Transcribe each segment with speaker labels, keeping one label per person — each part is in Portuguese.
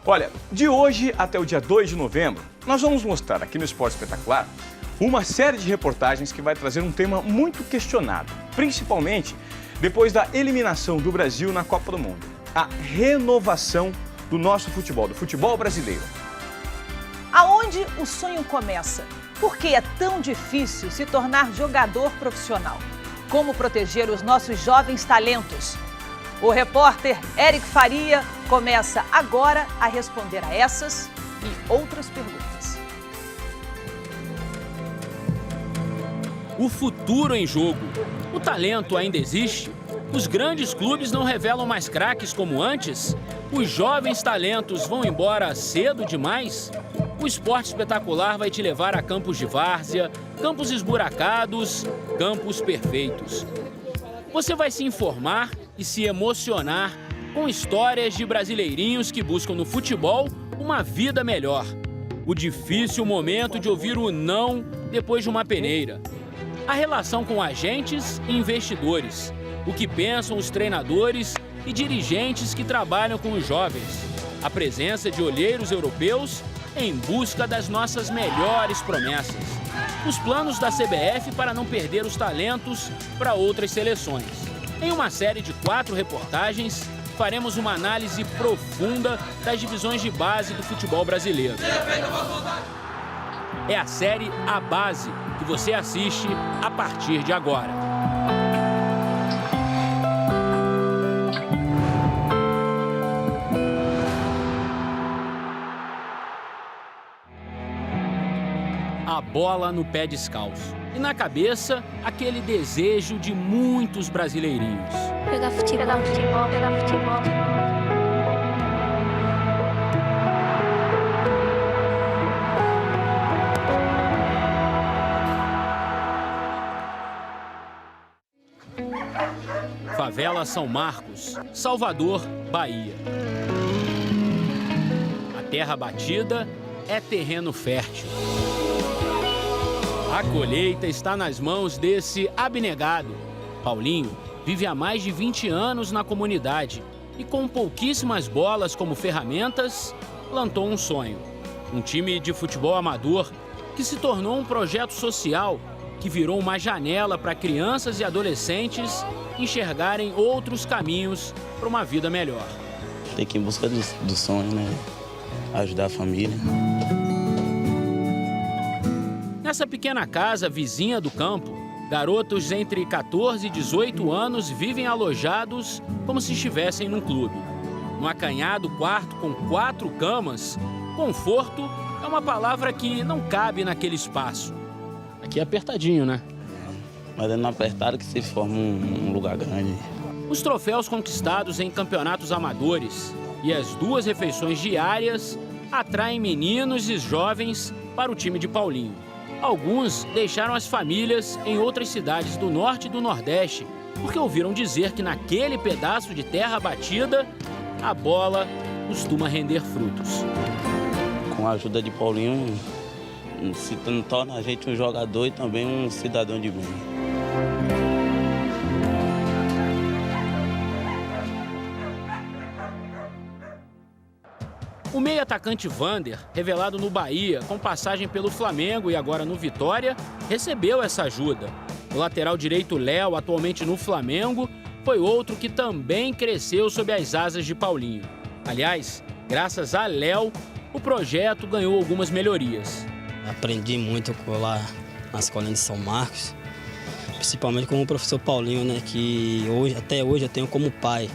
Speaker 1: Olha, de hoje até o dia 2 de novembro, nós vamos mostrar aqui no Esporte Espetacular uma série de reportagens que vai trazer um tema muito questionado, principalmente depois da eliminação do Brasil na Copa do Mundo. A renovação do nosso futebol, do futebol brasileiro.
Speaker 2: Aonde o sonho começa? Por que é tão difícil se tornar jogador profissional? Como proteger os nossos jovens talentos? O repórter Eric Faria começa agora a responder a essas e outras perguntas.
Speaker 3: O futuro em jogo. O talento ainda existe? Os grandes clubes não revelam mais craques como antes? Os jovens talentos vão embora cedo demais? O Esporte Espetacular vai te levar a campos de várzea, campos esburacados, campos perfeitos. Você vai se informar e se emocionar com histórias de brasileirinhos que buscam no futebol uma vida melhor. O difícil momento de ouvir o não depois de uma peneira. A relação com agentes e investidores. O que pensam os treinadores e dirigentes que trabalham com os jovens. A presença de olheiros europeus em busca das nossas melhores promessas. Os planos da CBF para não perder os talentos para outras seleções. Em uma série de 4 reportagens, faremos uma análise profunda das divisões de base do futebol brasileiro. É a série A Base, que você assiste a partir de agora. A bola no pé descalço. E na cabeça, aquele desejo de muitos brasileirinhos.
Speaker 4: Pegar futebol, pegar futebol.
Speaker 3: Favela São Marcos, Salvador, Bahia. A terra batida é terreno fértil. A colheita está nas mãos desse abnegado. Paulinho vive há mais de 20 anos na comunidade e, com pouquíssimas bolas como ferramentas, plantou um sonho. Um time de futebol amador que se tornou um projeto social que virou uma janela para crianças e adolescentes enxergarem outros caminhos para uma vida melhor.
Speaker 5: Tem que ir em busca do sonho, né? Ajudar a família.
Speaker 3: Nessa pequena casa vizinha do campo, garotos entre 14 e 18 anos vivem alojados como se estivessem num clube. No acanhado quarto com 4 camas, conforto é uma palavra que não cabe naquele espaço. Aqui é apertadinho, né?
Speaker 5: Mas é no apertado que se forma um lugar grande.
Speaker 3: Os troféus conquistados em campeonatos amadores e as 2 refeições diárias atraem meninos e jovens para o time de Paulinho. Alguns deixaram as famílias em outras cidades do norte e do nordeste, porque ouviram dizer que naquele pedaço de terra batida, a bola costuma render frutos.
Speaker 5: Com a ajuda de Paulinho, se torna a gente um jogador e também um cidadão de bem.
Speaker 3: O meio-atacante Vander, revelado no Bahia, com passagem pelo Flamengo e agora no Vitória, recebeu essa ajuda. O lateral direito Léo, atualmente no Flamengo, foi outro que também cresceu sob as asas de Paulinho. Aliás, graças a Léo, o projeto ganhou algumas melhorias.
Speaker 6: Aprendi muito lá na escolinha de São Marcos, principalmente com o professor Paulinho, né, que até hoje eu tenho como pai.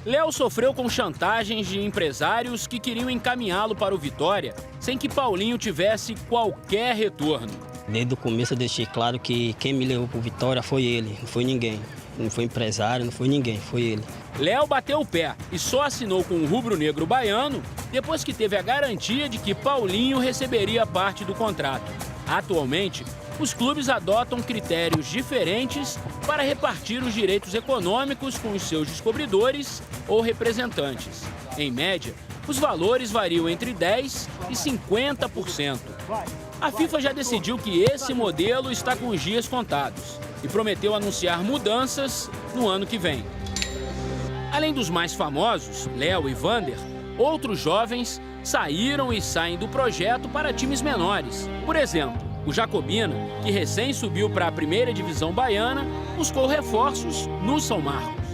Speaker 3: Léo sofreu com chantagens de empresários que queriam encaminhá-lo para o Vitória sem que Paulinho tivesse qualquer retorno.
Speaker 6: Desde o começo eu deixei claro que quem me levou para o Vitória foi ele, não foi ninguém. Não foi empresário, não foi ninguém, foi ele.
Speaker 3: Léo bateu o pé e só assinou com o rubro-negro baiano depois que teve a garantia de que Paulinho receberia parte do contrato. Atualmente, os clubes adotam critérios diferentes para repartir os direitos econômicos com os seus descobridores ou representantes. Em média, os valores variam entre 10% e 50%. A FIFA já decidiu que esse modelo está com os dias contados e prometeu anunciar mudanças no ano que vem. Além dos mais famosos, Léo e Vander, outros jovens saíram e saem do projeto para times menores. Por exemplo, o Jacobina, que recém subiu para a primeira divisão baiana, buscou reforços no São Marcos.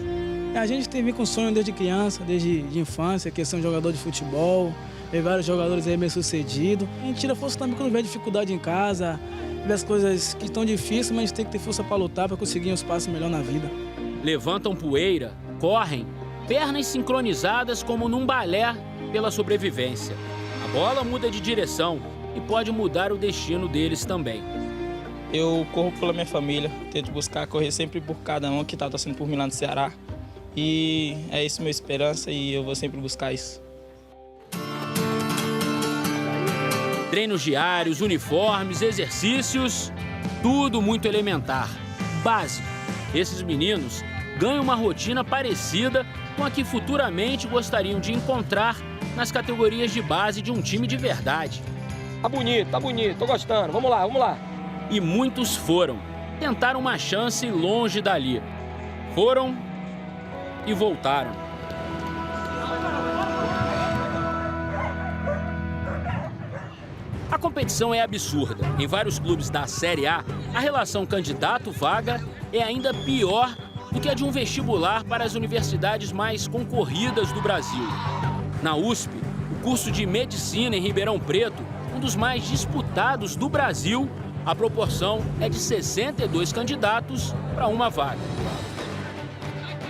Speaker 7: A gente teve com sonho desde criança, desde de infância, questão de jogador de futebol, ver vários jogadores aí bem-sucedidos. A gente tira força também quando vê dificuldade em casa, vê as coisas que estão difíceis, mas a gente tem que ter força para lutar, para conseguir um espaço melhor na vida.
Speaker 3: Levantam poeira, correm, pernas sincronizadas como num balé pela sobrevivência. A bola muda de direção e pode mudar o destino deles também.
Speaker 8: Eu corro pela minha família, tento buscar correr sempre por cada um que está torcendo por mim lá no Ceará. E é isso minha esperança e eu vou sempre buscar isso.
Speaker 3: Treinos diários, uniformes, exercícios, tudo muito elementar, básico. Esses meninos ganham uma rotina parecida com a que futuramente gostariam de encontrar nas categorias de base de um time de verdade.
Speaker 9: Tá bonito, tô gostando, vamos lá.
Speaker 3: E muitos foram, tentaram uma chance longe dali. Foram e voltaram. A competição é absurda. Em vários clubes da Série A, a relação candidato-vaga é ainda pior do que a de um vestibular para as universidades mais concorridas do Brasil. Na USP, o curso de Medicina em Ribeirão Preto, um dos mais disputados do Brasil, a proporção é de 62 candidatos para uma vaga.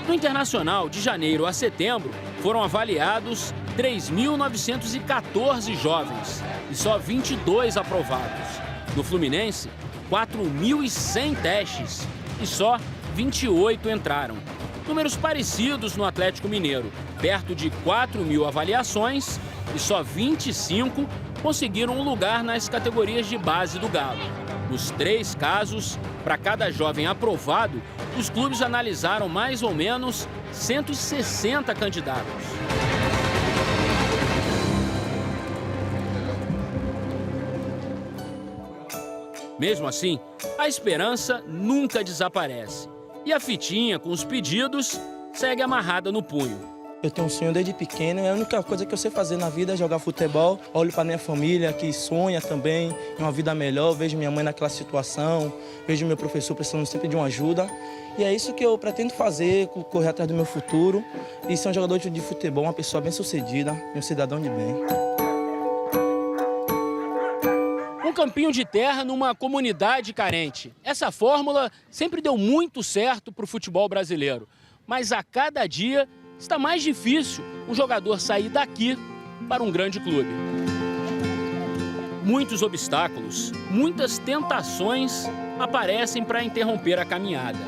Speaker 3: No Internacional, de janeiro a setembro, foram avaliados 3.914 jovens e só 22 aprovados. No Fluminense, 4.100 testes e só 28 entraram. Números parecidos no Atlético Mineiro, perto de 4.000 avaliações e só 25 conseguiram um lugar nas categorias de base do Galo. Nos 3 casos, para cada jovem aprovado, os clubes analisaram mais ou menos 160 candidatos. Mesmo assim, a esperança nunca desaparece. E a fitinha com os pedidos segue amarrada no punho.
Speaker 8: Eu tenho um sonho desde pequeno e a única coisa que eu sei fazer na vida é jogar futebol. Olho para minha família que sonha também em uma vida melhor, vejo minha mãe naquela situação, vejo meu professor precisando sempre de uma ajuda. E é isso que eu pretendo fazer, correr atrás do meu futuro e ser um jogador de futebol, uma pessoa bem-sucedida e um cidadão de bem.
Speaker 3: Um campinho de terra numa comunidade carente. Essa fórmula sempre deu muito certo para o futebol brasileiro. Mas a cada dia está mais difícil um jogador sair daqui para um grande clube. Muitos obstáculos, muitas tentações aparecem para interromper a caminhada.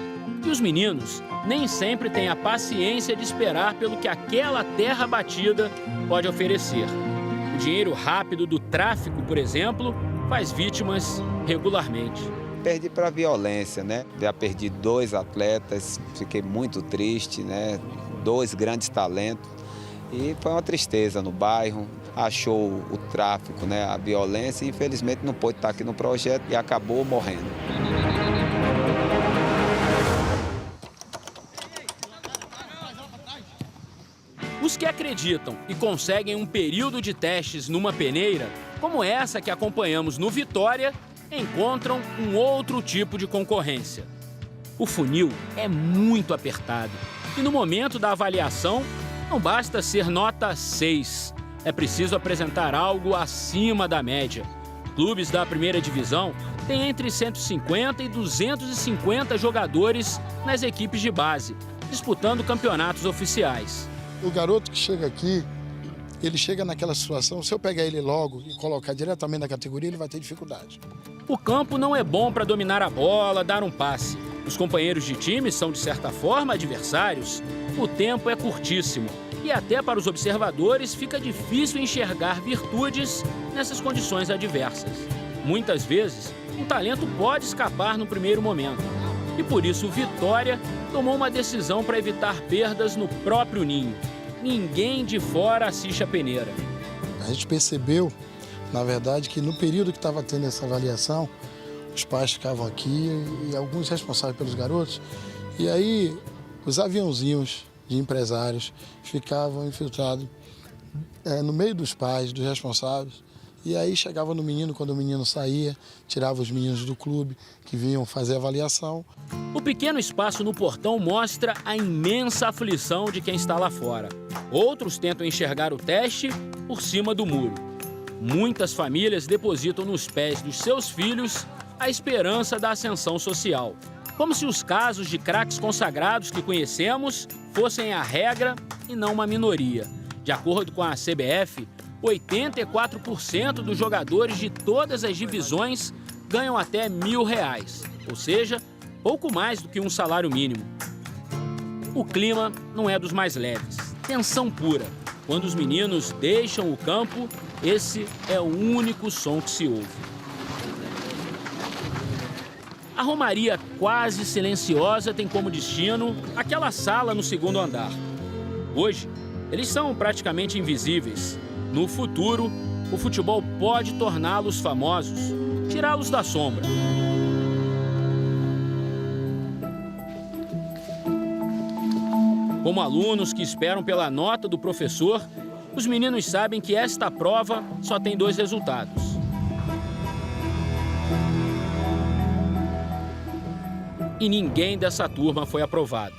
Speaker 3: E os meninos nem sempre têm a paciência de esperar pelo que aquela terra batida pode oferecer. O dinheiro rápido do tráfico, por exemplo, faz vítimas regularmente.
Speaker 10: Perdi para a violência, né? Já perdi 2 atletas, fiquei muito triste, né? 2 grandes talentos e foi uma tristeza no bairro. Achou o tráfico, né? A violência e infelizmente não pôde estar aqui no projeto e acabou morrendo.
Speaker 3: Os que acreditam e conseguem um período de testes numa peneira, como essa que acompanhamos no Vitória, encontram um outro tipo de concorrência. O funil é muito apertado e no momento da avaliação não basta ser nota 6. É preciso apresentar algo acima da média. Clubes da primeira divisão têm entre 150 e 250 jogadores nas equipes de base, disputando campeonatos oficiais.
Speaker 11: O garoto que chega aqui, ele chega naquela situação, se eu pegar ele logo e colocar diretamente na categoria, ele vai ter dificuldade.
Speaker 3: O campo não é bom para dominar a bola, dar um passe. Os companheiros de time são, de certa forma, adversários. O tempo é curtíssimo e até para os observadores fica difícil enxergar virtudes nessas condições adversas. Muitas vezes, um talento pode escapar no primeiro momento. E por isso o Vitória tomou uma decisão para evitar perdas no próprio ninho. Ninguém de fora assiste a peneira.
Speaker 11: A gente percebeu, na verdade, que no período que estava tendo essa avaliação, os pais ficavam aqui e alguns responsáveis pelos garotos, e aí os aviãozinhos de empresários ficavam infiltrados no meio dos pais, dos responsáveis. E aí chegava no menino, quando o menino saía, tirava os meninos do clube que vinham fazer avaliação.
Speaker 3: O pequeno espaço no portão mostra a imensa aflição de quem está lá fora. Outros tentam enxergar o teste por cima do muro. Muitas famílias depositam nos pés dos seus filhos a esperança da ascensão social. Como se os casos de craques consagrados que conhecemos fossem a regra e não uma minoria. De acordo com a CBF, 84% dos jogadores de todas as divisões ganham até R$1.000, ou seja, pouco mais do que um salário mínimo. O clima não é dos mais leves, tensão pura. Quando os meninos deixam o campo, esse é o único som que se ouve. A romaria quase silenciosa tem como destino aquela sala no segundo andar. Hoje, eles são praticamente invisíveis. No futuro, o futebol pode torná-los famosos, tirá-los da sombra. Como alunos que esperam pela nota do professor, os meninos sabem que esta prova só tem 2 resultados. E ninguém dessa turma foi aprovado.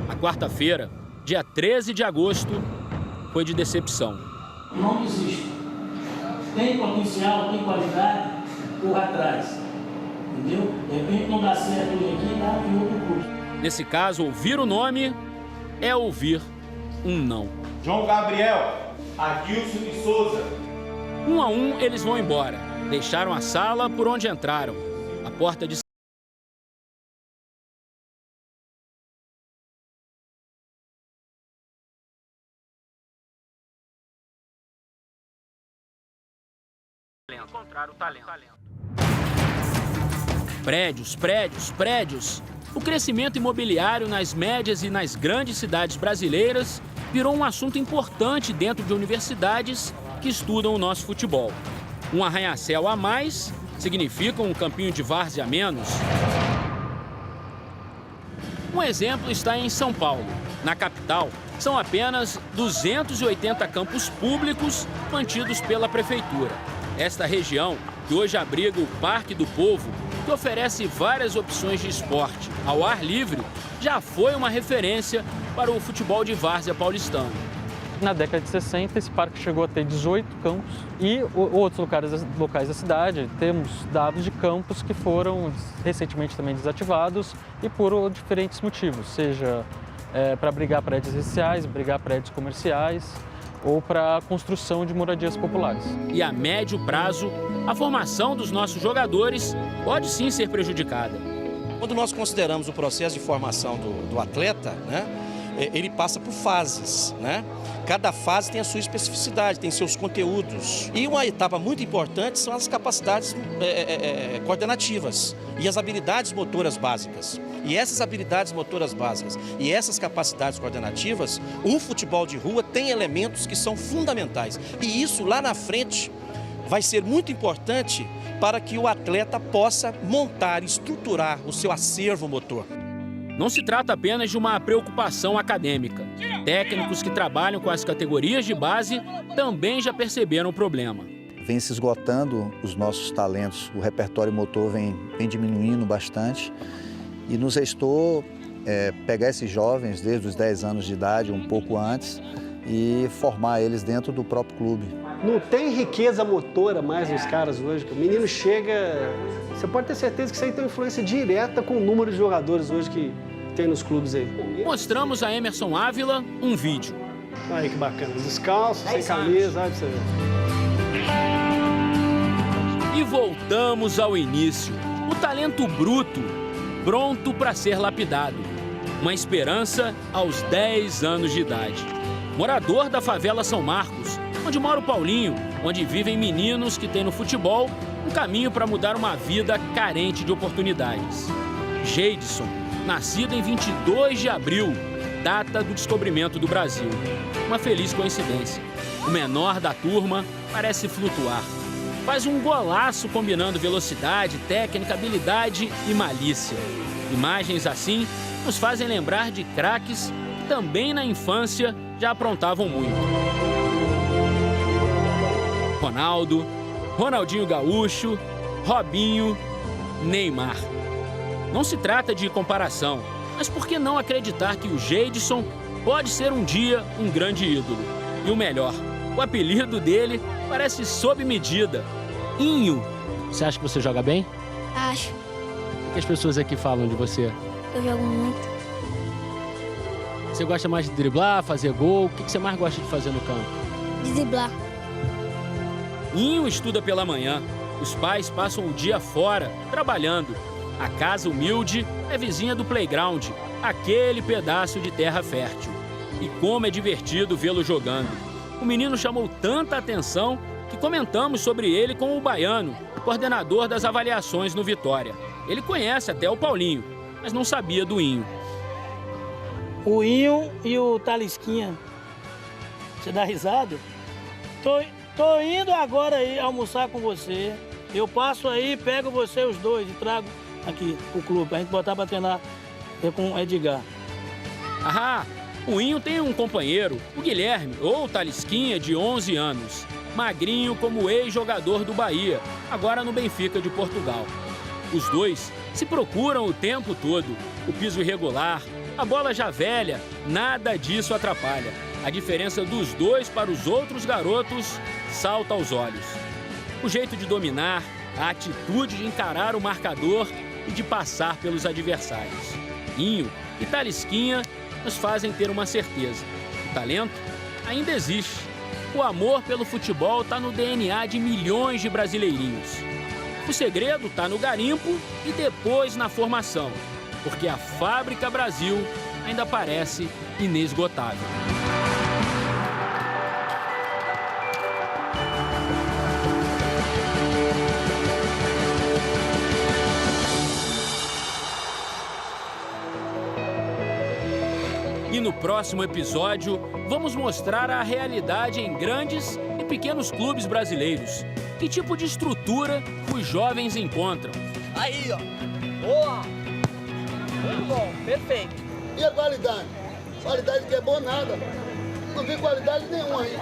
Speaker 3: A quarta-feira, dia 13 de agosto, foi de decepção.
Speaker 12: Não desista. Tem potencial, tem qualidade, corra atrás. Entendeu? De repente não dá certo hoje aqui, dá em outro curso.
Speaker 3: Nesse caso, ouvir o nome é ouvir um não.
Speaker 13: João Gabriel, Adilson de Souza.
Speaker 3: 1 a 1, eles vão embora. Deixaram a sala por onde entraram. A porta de encontrar o talento. Prédios, prédios, prédios. O crescimento imobiliário nas médias e nas grandes cidades brasileiras virou um assunto importante dentro de universidades que estudam o nosso futebol. Um arranha-céu a mais significa um campinho de várzea a menos. Um exemplo está em São Paulo. Na capital, são apenas 280 campos públicos mantidos pela prefeitura. Esta região, que hoje abriga o Parque do Povo, que oferece várias opções de esporte ao ar livre, já foi uma referência para o futebol de várzea paulistano.
Speaker 14: Na década de 60, esse parque chegou a ter 18 campos e outros locais da cidade, temos dados de campos que foram recentemente também desativados e por diferentes motivos, seja para abrigar prédios residenciais, abrigar prédios comerciais ou para a construção de moradias populares.
Speaker 3: E a médio prazo, a formação dos nossos jogadores pode sim ser prejudicada.
Speaker 15: Quando nós consideramos o processo de formação do atleta, né, ele passa por fases, né? Cada fase tem a sua especificidade, tem seus conteúdos. E uma etapa muito importante são as capacidades coordenativas e as habilidades motoras básicas. E essas habilidades motoras básicas e essas capacidades coordenativas, o futebol de rua tem elementos que são fundamentais. E isso lá na frente vai ser muito importante para que o atleta possa montar, estruturar o seu acervo motor.
Speaker 3: Não se trata apenas de uma preocupação acadêmica. Técnicos que trabalham com as categorias de base também já perceberam o problema.
Speaker 16: Vem se esgotando os nossos talentos, o repertório motor vem diminuindo bastante e nos restou pegar esses jovens desde os 10 anos de idade, um pouco antes, e formar eles dentro do próprio clube.
Speaker 17: Não tem riqueza motora mais nos caras hoje. O menino chega... Você pode ter certeza que isso aí tem influência direta com o número de jogadores hoje que tem nos clubes aí.
Speaker 3: Mostramos a Emerson Ávila um vídeo.
Speaker 17: Olha que bacana. Descalço, sem camisa, olha pra você ver.
Speaker 3: E voltamos ao início. O talento bruto, pronto para ser lapidado. Uma esperança aos 10 anos de idade. Morador da favela São Marcos, onde mora o Paulinho, onde vivem meninos que têm no futebol um caminho para mudar uma vida carente de oportunidades. Geidson, nascido em 22 de abril, data do descobrimento do Brasil. Uma feliz coincidência. O menor da turma parece flutuar. Faz um golaço combinando velocidade, técnica, habilidade e malícia. Imagens assim nos fazem lembrar de craques que também na infância já aprontavam muito. Ronaldo, Ronaldinho Gaúcho, Robinho, Neymar. Não se trata de comparação, mas por que não acreditar que o Geidson pode ser um dia um grande ídolo? E o melhor, o apelido dele parece sob medida, Inho.
Speaker 14: Você acha que você joga bem?
Speaker 4: Acho.
Speaker 14: O que as pessoas aqui falam de você?
Speaker 4: Eu jogo muito.
Speaker 14: Você gosta mais de driblar, fazer gol? O que você mais gosta de fazer no campo?
Speaker 4: De driblar.
Speaker 3: Inho estuda pela manhã. Os pais passam o dia fora, trabalhando. A casa humilde é vizinha do playground, aquele pedaço de terra fértil. E como é divertido vê-lo jogando. O menino chamou tanta atenção que comentamos sobre ele com o Baiano, coordenador das avaliações no Vitória. Ele conhece até o Paulinho, mas não sabia do Inho.
Speaker 12: O Inho e o Talisquinha. Você dá risada? Tô indo agora aí almoçar com você. Eu passo aí, pego você os dois e trago aqui pro clube, pra gente botar pra treinar com o Edgar.
Speaker 3: Ah, o Inho tem um companheiro, o Guilherme, ou Talisquinha, de 11 anos. Magrinho como ex-jogador do Bahia, agora no Benfica de Portugal. Os dois se procuram o tempo todo. O piso irregular, a bola já velha, nada disso atrapalha. A diferença dos dois para os outros garotos salta aos olhos. O jeito de dominar, a atitude de encarar o marcador e de passar pelos adversários. Inho e Talisquinha nos fazem ter uma certeza. O talento ainda existe. O amor pelo futebol está no DNA de milhões de brasileirinhos. O segredo está no garimpo e depois na formação, porque a Fábrica Brasil ainda parece inesgotável. E no próximo episódio, vamos mostrar a realidade em grandes e pequenos clubes brasileiros. Que tipo de estrutura os jovens encontram?
Speaker 18: Aí, ó. Boa! Muito bom, perfeito. E a qualidade? Qualidade que é boa nada. Não vi qualidade nenhuma aí.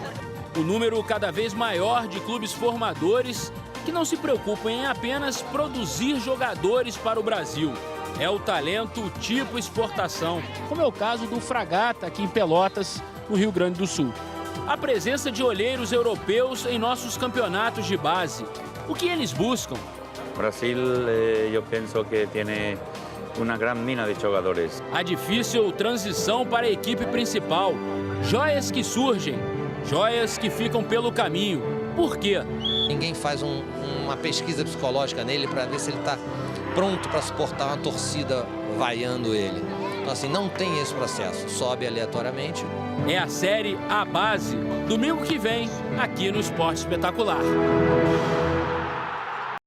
Speaker 3: O número cada vez maior de clubes formadores que não se preocupam em apenas produzir jogadores para o Brasil. É o talento tipo exportação, como é o caso do Fragata aqui em Pelotas, no Rio Grande do Sul. A presença de olheiros europeus em nossos campeonatos de base. O que eles buscam?
Speaker 19: Brasil, eu penso que tem uma grande mina de jogadores.
Speaker 3: A difícil transição para a equipe principal. Joias que surgem, joias que ficam pelo caminho. Por quê?
Speaker 20: Ninguém faz uma pesquisa psicológica nele para ver se ele está pronto para suportar uma torcida vaiando ele. Então, assim, não tem esse processo. Sobe aleatoriamente.
Speaker 3: É a série A Base, domingo que vem, aqui no Esporte Espetacular.